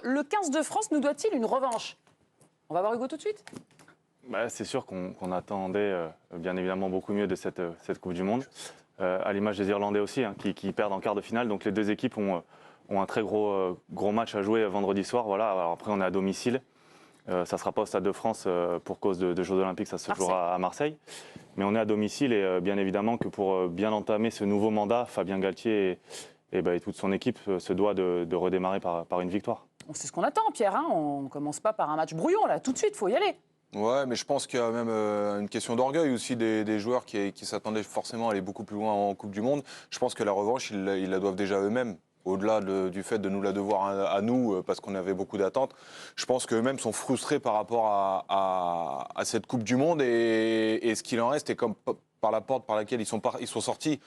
Le 15 de France nous doit-il une revanche? On va voir Hugo tout de suite. C'est sûr qu'on attendait bien évidemment beaucoup mieux de cette Coupe du Monde, à l'image des Irlandais aussi, hein, qui perdent en quart de finale. Donc les deux équipes ont un très gros match à jouer vendredi soir. Voilà. Alors après, on est à domicile. Ça ne sera pas au Stade de France pour cause de Jeux Olympiques, ça se jouera à Marseille. Mais on est à domicile et bien évidemment que pour bien entamer ce nouveau mandat, Fabien Galtier et toute son équipe se doit de redémarrer par une victoire. C'est ce qu'on attend, Pierre. Hein, on ne commence pas par un match brouillon, là. Tout de suite, il faut y aller. Ouais, mais je pense qu'il y a même une question d'orgueil aussi des joueurs qui s'attendaient forcément à aller beaucoup plus loin en Coupe du Monde. Je pense que la revanche, ils la doivent déjà eux-mêmes. Au-delà du fait de nous la devoir à nous, parce qu'on avait beaucoup d'attentes, je pense qu'eux-mêmes sont frustrés par rapport à cette Coupe du Monde et ce qu'il en reste est comme par la porte par laquelle ils sont sortis.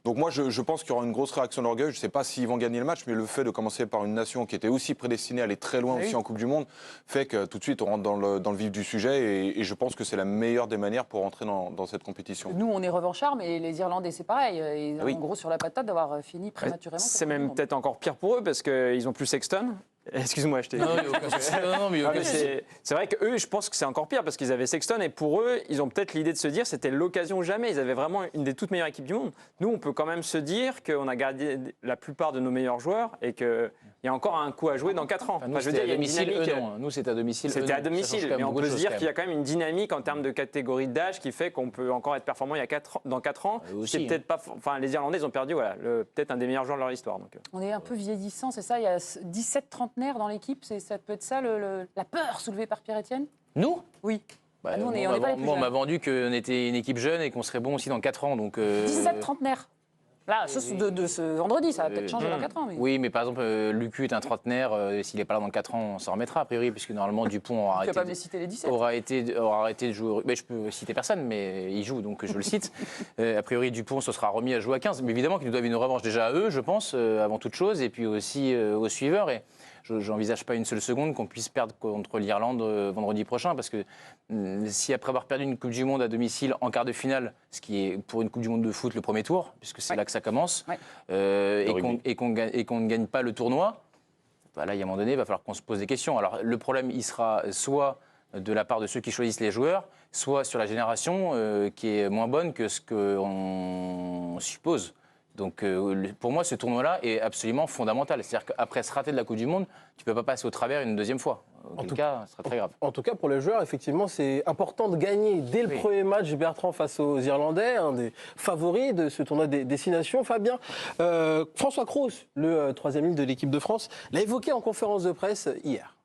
Donc moi, je pense qu'il y aura une grosse réaction d'orgueil. Je ne sais pas s'ils vont gagner le match, mais le fait de commencer par une nation qui était aussi prédestinée à aller très loin aussi en Coupe du Monde fait que tout de suite, on rentre dans le vif du sujet et je pense que c'est la meilleure des manières pour rentrer dans cette compétition. Nous, on est revanchards, mais les Irlandais, c'est pareil. Ils ont en gros sur la patate d'avoir fini prématurément. C'est même peut-être encore pire pour eux parce qu'ils n'ont plus Sexton. Excuse-moi, je t'ai... C'est vrai qu'eux, je pense que c'est encore pire parce qu'ils avaient Sexton et pour eux, ils ont peut-être l'idée de se dire c'était l'occasion ou jamais. Ils avaient vraiment une des toutes meilleures équipes du monde. Nous, on peut quand même se dire qu'on a gardé la plupart de nos meilleurs joueurs et qu'il y a encore un coup à jouer dans 4 ans. Nous, c'était à domicile, nous, c'était à domicile. C'était à domicile, mais on peut se dire qu'il y a quand même une dynamique en termes de catégorie d'âge qui fait qu'on peut encore être performant dans 4 ans. C'est peut-être pas... Enfin, les Irlandais, ils ont perdu peut-être un des meilleurs joueurs de leur histoire. Donc. On est un peu vieillissant, c'est ça? Il y a 17 trentenaires dans l'équipe, ça peut être ça, la peur soulevée par Pierre-Etienne? Nous? Oui. Nous, on m'a vendu qu'on était une équipe jeune et qu'on serait bon aussi dans 4 ans. Donc, 17 trentenaires. Là, de ce vendredi, ça va peut-être changer dans 4 ans. Mais... Oui, mais par exemple, Lucu est un trentenaire. S'il n'est pas là dans 4 ans, on s'en remettra, a priori, puisque normalement, Dupont aura arrêté de jouer. Mais je peux citer personne, mais il joue, donc je le cite. A priori, Dupont se sera remis à jouer à 15. Mais évidemment qu'ils nous doivent une revanche déjà à eux, je pense, avant toute chose, et puis aussi aux suiveurs. Et je n'envisage pas une seule seconde qu'on puisse perdre contre l'Irlande vendredi prochain, parce que si après avoir perdu une Coupe du Monde à domicile en quart de finale, ce qui est pour une Coupe du Monde de foot le premier tour, puisque c'est là que ça commence, et qu'on ne gagne pas le tournoi, là, il y a un moment donné, il va falloir qu'on se pose des questions. Alors, le problème, il sera soit de la part de ceux qui choisissent les joueurs, soit sur la génération qui est moins bonne que ce qu'on suppose. Donc, pour moi, ce tournoi-là est absolument fondamental. C'est-à-dire qu'après se rater de la Coupe du Monde, tu ne peux pas passer au travers une deuxième fois. En tout cas, ce sera très grave. En tout cas, pour les joueurs, effectivement, c'est important de gagner dès le premier match, Bertrand, face aux Irlandais, un des favoris de ce tournoi des destinations. Fabien, François Cros, le troisième ligne de l'équipe de France, l'a évoqué en conférence de presse hier.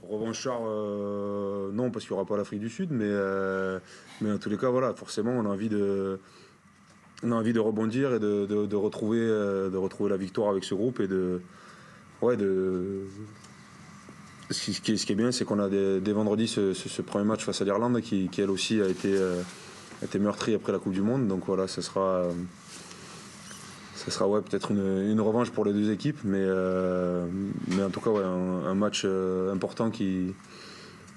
Revanchard, non, parce qu'il n'y aura pas l'Afrique du Sud, mais en tous les cas, voilà, forcément, on a envie de rebondir et de retrouver la victoire avec ce groupe et ce qui est bien, c'est qu'on a dès vendredi ce premier match face à l'Irlande qui elle aussi a été meurtrie après la Coupe du Monde. Donc voilà, ça sera peut-être une revanche pour les deux équipes, mais en tout cas un match important que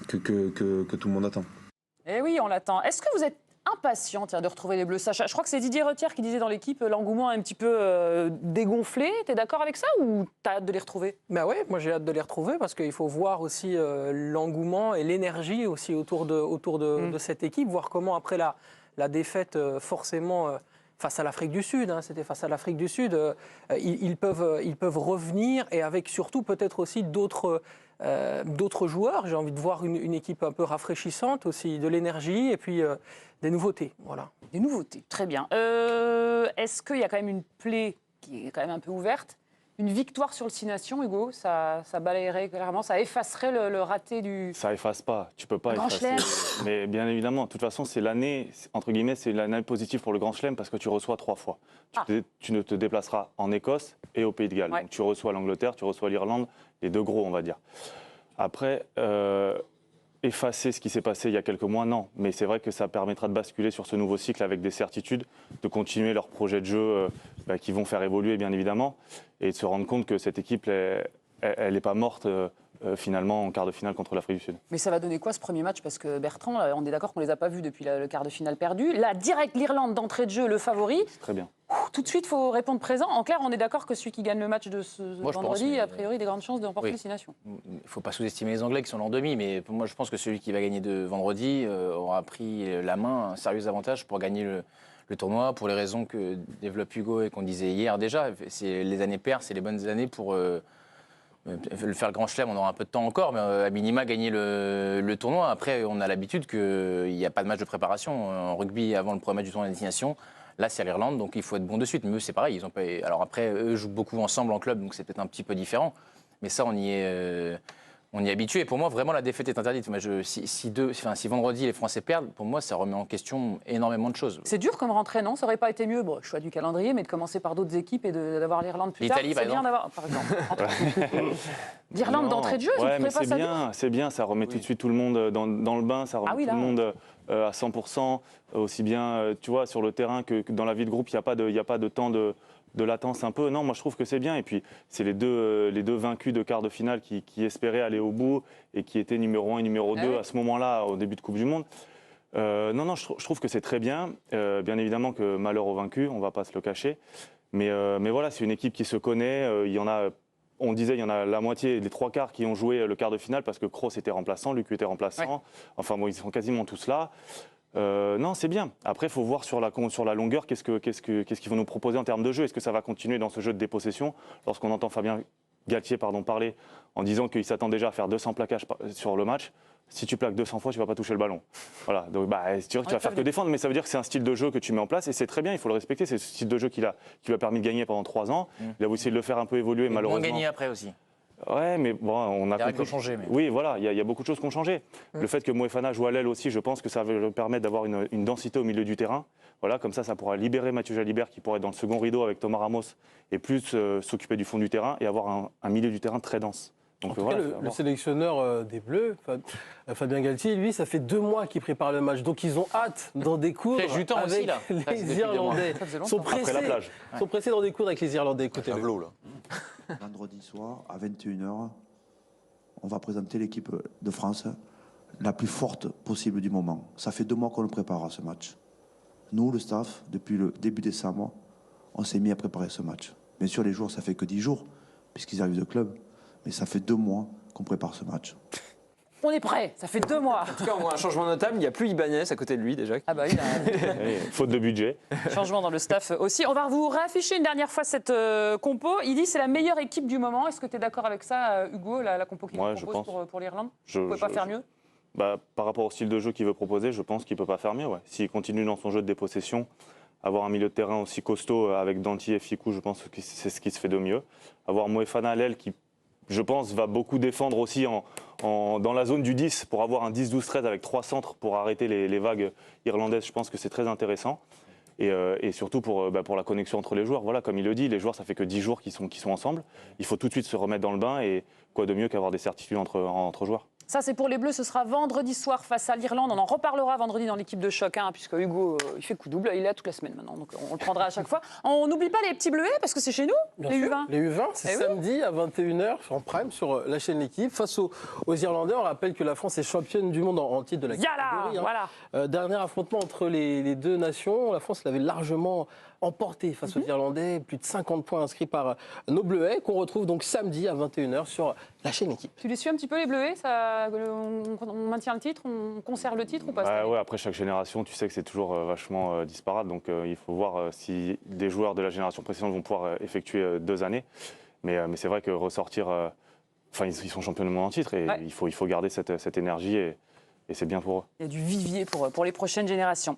tout le monde attend. Eh oui, on l'attend. Est-ce que vous êtes impatient de retrouver les Bleus, Sacha? Je crois que c'est Didier Retière qui disait dans l'équipe l'engouement est un petit peu dégonflé. T'es d'accord avec ça ou t'as hâte de les retrouver? Ouais, moi j'ai hâte de les retrouver parce qu'il faut voir aussi l'engouement et l'énergie aussi autour de cette équipe, voir comment après la défaite forcément face à l'Afrique du Sud, c'était face à l'Afrique du Sud, ils peuvent revenir et avec surtout peut-être aussi d'autres joueurs. J'ai envie de voir une équipe un peu rafraîchissante aussi, de l'énergie et puis des nouveautés. Voilà. Des nouveautés, très bien. Est-ce qu'il y a quand même une plaie qui est quand même un peu ouverte? Une victoire sur le 6 Nations, Hugo, ça balayerait clairement, ça effacerait le raté du... Ça efface pas, tu peux pas effacer. Mais bien évidemment, de toute façon, c'est l'année, entre guillemets, c'est l'année positive pour le Grand Chelem parce que tu reçois 3 fois. Tu ne te déplaceras en Écosse et au Pays de Galles. Donc tu reçois l'Angleterre, tu reçois l'Irlande, les deux gros, on va dire. Après, effacer ce qui s'est passé il y a quelques mois, non. Mais c'est vrai que ça permettra de basculer sur ce nouveau cycle avec des certitudes, de continuer leurs projets de jeu qui vont faire évoluer, bien évidemment, et de se rendre compte que cette équipe, elle n'est pas morte finalement en quart de finale contre l'Afrique du Sud. Mais ça va donner quoi ce premier match? Parce que Bertrand, on est d'accord qu'on ne les a pas vus depuis le quart de finale perdu. Là, direct l'Irlande d'entrée de jeu, le favori. Très bien. Tout de suite, il faut répondre présent. En clair, on est d'accord que celui qui gagne le match de ce vendredi, a priori, des grandes chances de remporter les 6 Nations. Il ne faut pas sous-estimer les Anglais qui sont en demi, mais moi je pense que celui qui va gagner de vendredi aura pris la main, un sérieux avantage pour gagner le tournoi, pour les raisons que développe Hugo et qu'on disait hier déjà. C'est les années paires, c'est les bonnes années pour faire le Grand Chelem. On aura un peu de temps encore, mais à minima gagner le tournoi. Après, on a l'habitude qu'il n'y a pas de match de préparation. En rugby, avant le premier match du tournoi de destination, là, c'est à l'Irlande, donc il faut être bon de suite. Mais eux, c'est pareil. Ils ont pas... Alors après, eux jouent beaucoup ensemble en club, donc c'est peut-être un petit peu différent. Mais ça, on y est habitué. Pour moi, vraiment, la défaite est interdite. Moi, si vendredi, les Français perdent, pour moi, ça remet en question énormément de choses. C'est dur comme rentrée, non? Ça aurait pas été mieux, choix du calendrier, mais de commencer par d'autres équipes et d'avoir l'Irlande plus tard. L'Italie, par exemple. Par exemple. L'Irlande d'entrée de jeu, je ne pas ça. C'est bien, ça remet tout de suite tout le monde dans le bain, ça remet tout le monde à 100%, aussi bien tu vois, sur le terrain que dans la vie de groupe, il n'y a pas de temps de latence un peu. Non, moi je trouve que c'est bien. Et puis c'est les deux vaincus de quart de finale qui espéraient aller au bout et qui étaient numéro 1 et numéro 2 à ce moment-là, au début de Coupe du Monde. Non, je trouve que c'est très bien. Bien évidemment que malheur aux vaincus, on ne va pas se le cacher. Mais voilà, c'est une équipe qui se connaît. Il y en a... On disait il y en a la moitié, les 3/4 qui ont joué le quart de finale parce que Kroos était remplaçant, Lucu était remplaçant. Ouais. Enfin bon, ils sont quasiment tous là. Non, c'est bien. Après, il faut voir sur la longueur qu'est-ce qu'ils vont nous proposer en termes de jeu. Est-ce que ça va continuer dans ce jeu de dépossession? Lorsqu'on entend Fabien Galtier parler en disant qu'il s'attend déjà à faire 200 plaquages sur le match, si tu plaques 200 fois, tu ne vas pas toucher le ballon. Voilà. Donc, tu vas faire que défendre, mais ça veut dire que c'est un style de jeu que tu mets en place et c'est très bien, il faut le respecter. C'est ce style de jeu qui lui a permis de gagner pendant 3 ans. Il a essayé de le faire un peu évoluer, malheureusement. Moins gagné après aussi. Ouais, mais bon, on a compris. Changé, mais... Oui, voilà, il y a beaucoup de choses qui ont changé. Le fait que Moefana joue à l'aile aussi, je pense que ça va lui permettre d'avoir une densité au milieu du terrain. Voilà, comme ça pourra libérer Mathieu Jalibert qui pourrait être dans le second rideau avec Thomas Ramos et plus s'occuper du fond du terrain et avoir un milieu du terrain très dense. Donc, voilà, le sélectionneur des Bleus, Fabien Galtier, lui, ça fait 2 mois qu'il prépare le match. Donc ils ont hâte d'en découdre avec les Irlandais. Ils sont pressés d'en découdre avec les Irlandais. Écoutez-le. Vendredi soir, à 21h, on va présenter l'équipe de France la plus forte possible du moment. Ça fait 2 mois qu'on le prépare à ce match. Nous, le staff, depuis le début décembre, on s'est mis à préparer ce match. Bien sûr, les jours, ça fait que 10 jours, puisqu'ils arrivent de club. Mais ça fait 2 mois qu'on prépare ce match. On est prêt, ça fait 2 mois. En tout cas, on voit un changement notable. Il n'y a plus Ibanez à côté de lui déjà. Ah bah oui, faute de budget. Changement dans le staff aussi. On va vous réafficher une dernière fois cette compo. Il dit c'est la meilleure équipe du moment. Est-ce que tu es d'accord avec ça, Hugo, la compo qu'il propose pour l'Irlande? Vous ne pouvez pas faire mieux? Par rapport au style de jeu qu'il veut proposer, je pense qu'il ne peut pas faire mieux. Ouais. S'il continue dans son jeu de dépossession, avoir un milieu de terrain aussi costaud avec Danty et Ficou, je pense que c'est ce qui se fait de mieux. Avoir Moefana à l'aile qui, je pense, va beaucoup défendre aussi dans la zone du 10 pour avoir un 10-12-13 avec 3 centres pour arrêter les vagues irlandaises. Je pense que c'est très intéressant. Et surtout pour la connexion entre les joueurs. Voilà, comme il le dit, les joueurs, ça fait que 10 jours qu'ils sont ensemble. Il faut tout de suite se remettre dans le bain et quoi de mieux qu'avoir des certitudes entre joueurs. Ça, c'est pour les Bleus. Ce sera vendredi soir face à l'Irlande. On en reparlera vendredi dans l'équipe de choc, puisque Hugo, il fait coup double. Il est là toute la semaine maintenant, donc on le prendra à chaque fois. On n'oublie pas les petits bleuets, parce que c'est chez nous, bien les sûr, U20. Les U20, c'est samedi à 21h en prime sur la chaîne L'équipe. Face aux Irlandais, on rappelle que la France est championne du monde en titre de la catégorie. Voilà. Dernier affrontement entre les 2 nations. La France l'avait largement emporté face aux Irlandais. Plus de 50 points inscrits par nos Bleuets, qu'on retrouve donc samedi à 21h sur la chaîne L'équipe. Tu les suis un petit peu, les Bleuets? On maintient le titre, on conserve le titre ou pas? Ouais, après chaque génération, tu sais que c'est toujours vachement disparate. Donc il faut voir si des joueurs de la génération précédente vont pouvoir effectuer 2 années. Mais c'est vrai que ressortir... ils sont champions du monde en titre et il faut garder cette énergie et c'est bien pour eux. Il y a du vivier pour les prochaines générations.